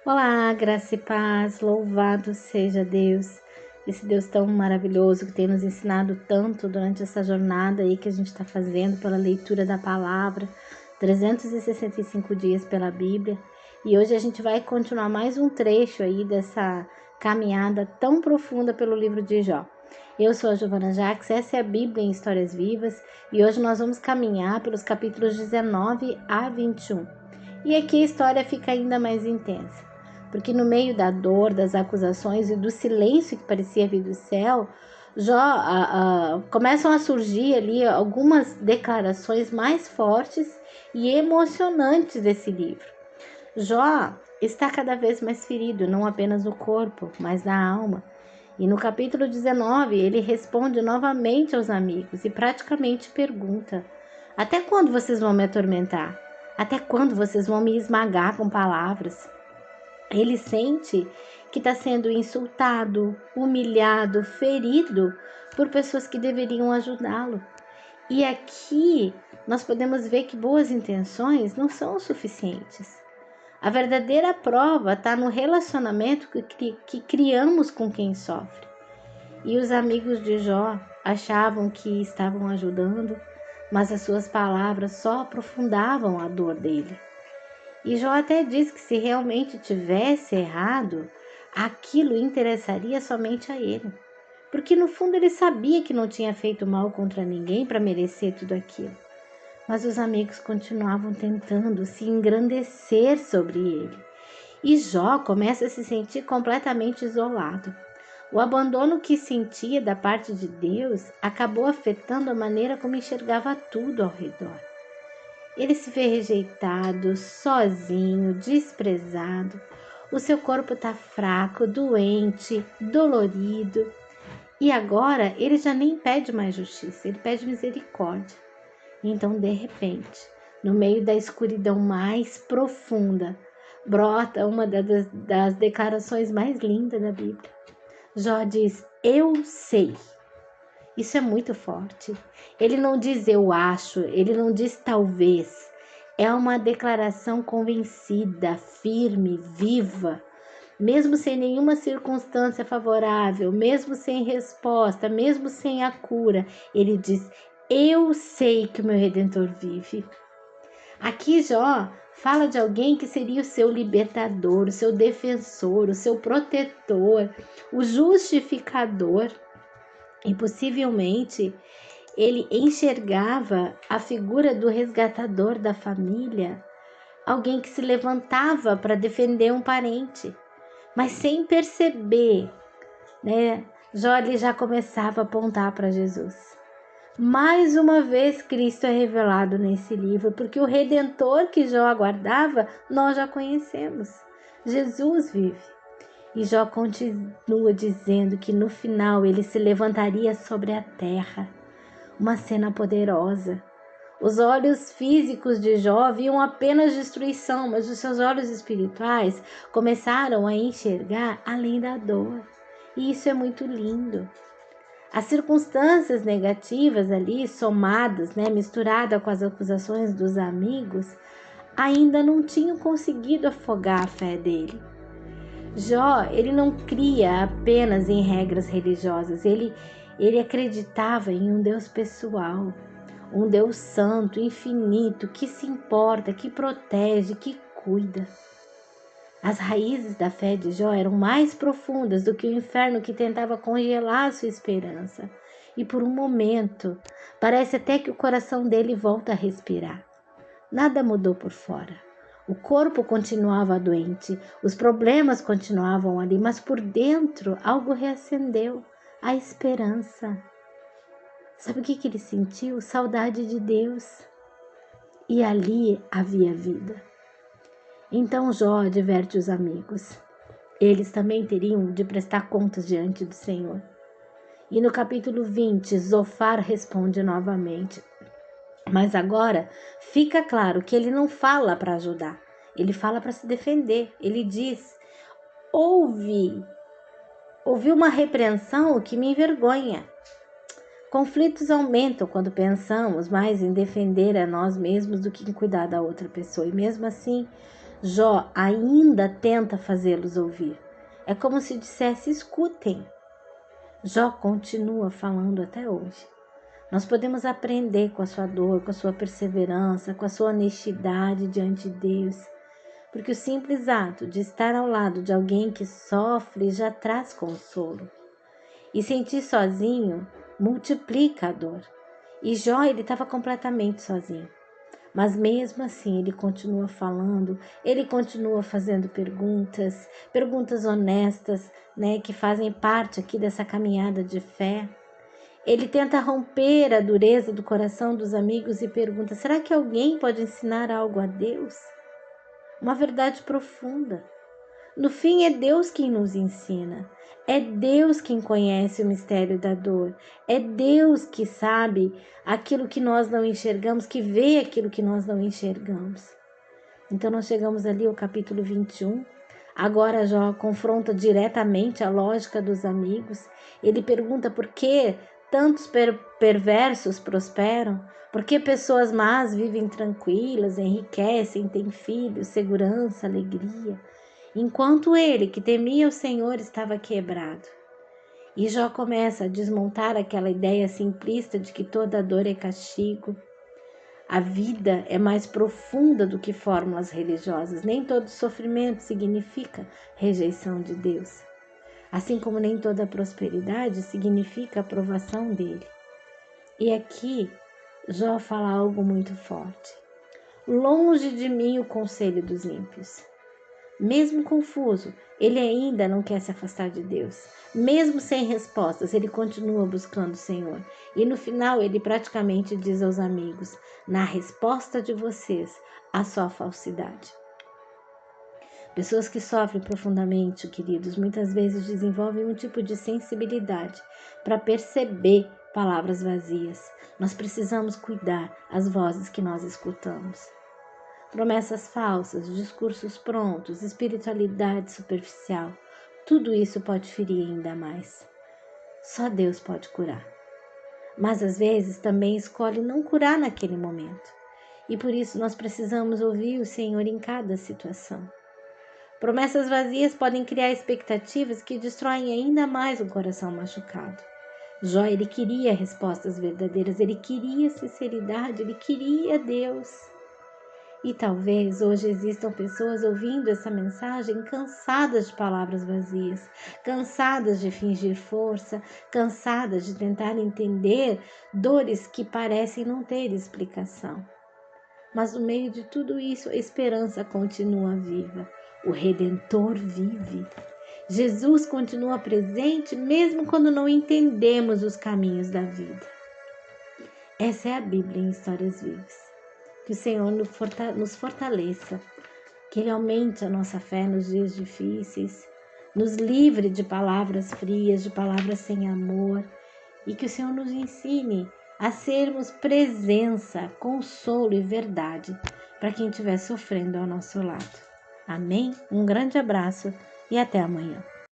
Olá, graça e paz, louvado seja Deus, esse Deus tão maravilhoso que tem nos ensinado tanto durante essa jornada aí que a gente está fazendo pela leitura da palavra, 365 dias pela Bíblia. E hoje a gente vai continuar mais um trecho aí dessa caminhada tão profunda pelo livro de Jó. Eu sou a Giovana Jacques, essa é a Bíblia em Histórias Vivas e hoje nós vamos caminhar pelos capítulos 19 a 21. E aqui a história fica ainda mais intensa. Porque no meio da dor, das acusações e do silêncio que parecia vir do céu, começam a surgir ali algumas declarações mais fortes e emocionantes desse livro. Jó está cada vez mais ferido, não apenas no corpo, mas na alma. E no capítulo 19, ele responde novamente aos amigos e praticamente pergunta: até quando vocês vão me atormentar? Até quando vocês vão me esmagar com palavras? Ele sente que está sendo insultado, humilhado, ferido por pessoas que deveriam ajudá-lo. E aqui nós podemos ver que boas intenções não são o suficientes. A verdadeira prova está no relacionamento que criamos com quem sofre. E os amigos de Jó achavam que estavam ajudando, mas as suas palavras só aprofundavam a dor dele. E Jó até diz que se realmente tivesse errado, aquilo interessaria somente a ele. Porque no fundo ele sabia que não tinha feito mal contra ninguém para merecer tudo aquilo. Mas os amigos continuavam tentando se engrandecer sobre ele. E Jó começa a se sentir completamente isolado. O abandono que sentia da parte de Deus acabou afetando a maneira como enxergava tudo ao redor. Ele se vê rejeitado, sozinho, desprezado. O seu corpo está fraco, doente, dolorido. E agora ele já nem pede mais justiça, ele pede misericórdia. Então, de repente, no meio da escuridão mais profunda, brota uma das declarações mais lindas da Bíblia. Jó diz: eu sei. Isso é muito forte. Ele não diz eu acho, ele não diz talvez. É uma declaração convencida, firme, viva. Mesmo sem nenhuma circunstância favorável, mesmo sem resposta, mesmo sem a cura, ele diz: eu sei que o meu Redentor vive. Aqui Jó fala de alguém que seria o seu libertador, o seu defensor, o seu protetor, o justificador. E possivelmente ele enxergava a figura do resgatador da família, alguém que se levantava para defender um parente, mas sem perceber, né? Jó já começava a apontar para Jesus. Mais uma vez Cristo é revelado nesse livro, porque o Redentor que Jó aguardava, nós já conhecemos. Jesus vive. E Jó continua dizendo que no final ele se levantaria sobre a terra. Uma cena poderosa. Os olhos físicos de Jó viam apenas destruição, mas os seus olhos espirituais começaram a enxergar além da dor. E isso é muito lindo. As circunstâncias negativas ali, somadas, misturadas com as acusações dos amigos, ainda não tinham conseguido afogar a fé dele. Jó, ele não cria apenas em regras religiosas, ele acreditava em um Deus pessoal, um Deus santo, infinito, que se importa, que protege, que cuida. As raízes da fé de Jó eram mais profundas do que o inferno que tentava congelar a sua esperança. E por um momento, parece até que o coração dele volta a respirar. Nada mudou por fora. O corpo continuava doente, os problemas continuavam ali, mas por dentro algo reacendeu, a esperança. Sabe o que ele sentiu? Saudade de Deus. E ali havia vida. Então Jó adverte os amigos. Eles também teriam de prestar contas diante do Senhor. E no capítulo 20, Zofar responde novamente. Mas agora fica claro que ele não fala para ajudar, ele fala para se defender. Ele diz: ouvi uma repreensão que me envergonha. Conflitos aumentam quando pensamos mais em defender a nós mesmos do que em cuidar da outra pessoa. E mesmo assim, Jó ainda tenta fazê-los ouvir. É como se dissesse: escutem. Jó continua falando até hoje. Nós podemos aprender com a sua dor, com a sua perseverança, com a sua honestidade diante de Deus, porque o simples ato de estar ao lado de alguém que sofre já traz consolo. E sentir sozinho multiplica a dor. E Jó, ele estava completamente sozinho. Mas mesmo assim ele continua falando, ele continua fazendo perguntas honestas, né, que fazem parte aqui dessa caminhada de fé. Ele tenta romper a dureza do coração dos amigos e pergunta: será que alguém pode ensinar algo a Deus? Uma verdade profunda. No fim, é Deus quem nos ensina. É Deus quem conhece o mistério da dor. É Deus que sabe aquilo que nós não enxergamos, que vê aquilo que nós não enxergamos. Então, nós chegamos ali ao capítulo 21. Agora, Jó confronta diretamente a lógica dos amigos. Ele pergunta por que tantos perversos prosperam, por que pessoas más vivem tranquilas, enriquecem, têm filhos, segurança, alegria, enquanto ele, que temia o Senhor, estava quebrado. E Jó começa a desmontar aquela ideia simplista de que toda dor é castigo. A vida é mais profunda do que fórmulas religiosas. Nem todo sofrimento significa rejeição de Deus. Assim como nem toda prosperidade significa aprovação dele. E aqui, Jó fala algo muito forte. Longe de mim o conselho dos ímpios. Mesmo confuso, ele ainda não quer se afastar de Deus. Mesmo sem respostas, ele continua buscando o Senhor. E no final, ele praticamente diz aos amigos: na resposta de vocês, há só falsidade. Pessoas que sofrem profundamente, queridos, muitas vezes desenvolvem um tipo de sensibilidade para perceber palavras vazias. Nós precisamos cuidar as vozes que nós escutamos. Promessas falsas, discursos prontos, espiritualidade superficial, tudo isso pode ferir ainda mais. Só Deus pode curar. Mas às vezes também escolhe não curar naquele momento. E por isso nós precisamos ouvir o Senhor em cada situação. Promessas vazias podem criar expectativas que destroem ainda mais o coração machucado. Jó, ele queria respostas verdadeiras, ele queria sinceridade, ele queria Deus. E talvez hoje existam pessoas ouvindo essa mensagem cansadas de palavras vazias, cansadas de fingir força, cansadas de tentar entender dores que parecem não ter explicação. Mas no meio de tudo isso, a esperança continua viva. O Redentor vive. Jesus continua presente mesmo quando não entendemos os caminhos da vida. Essa é a Bíblia em Histórias Vivas. Que o Senhor nos fortaleça, que Ele aumente a nossa fé nos dias difíceis, nos livre de palavras frias, de palavras sem amor, e que o Senhor nos ensine a sermos presença, consolo e verdade para quem estiver sofrendo ao nosso lado. Amém? Um grande abraço e até amanhã.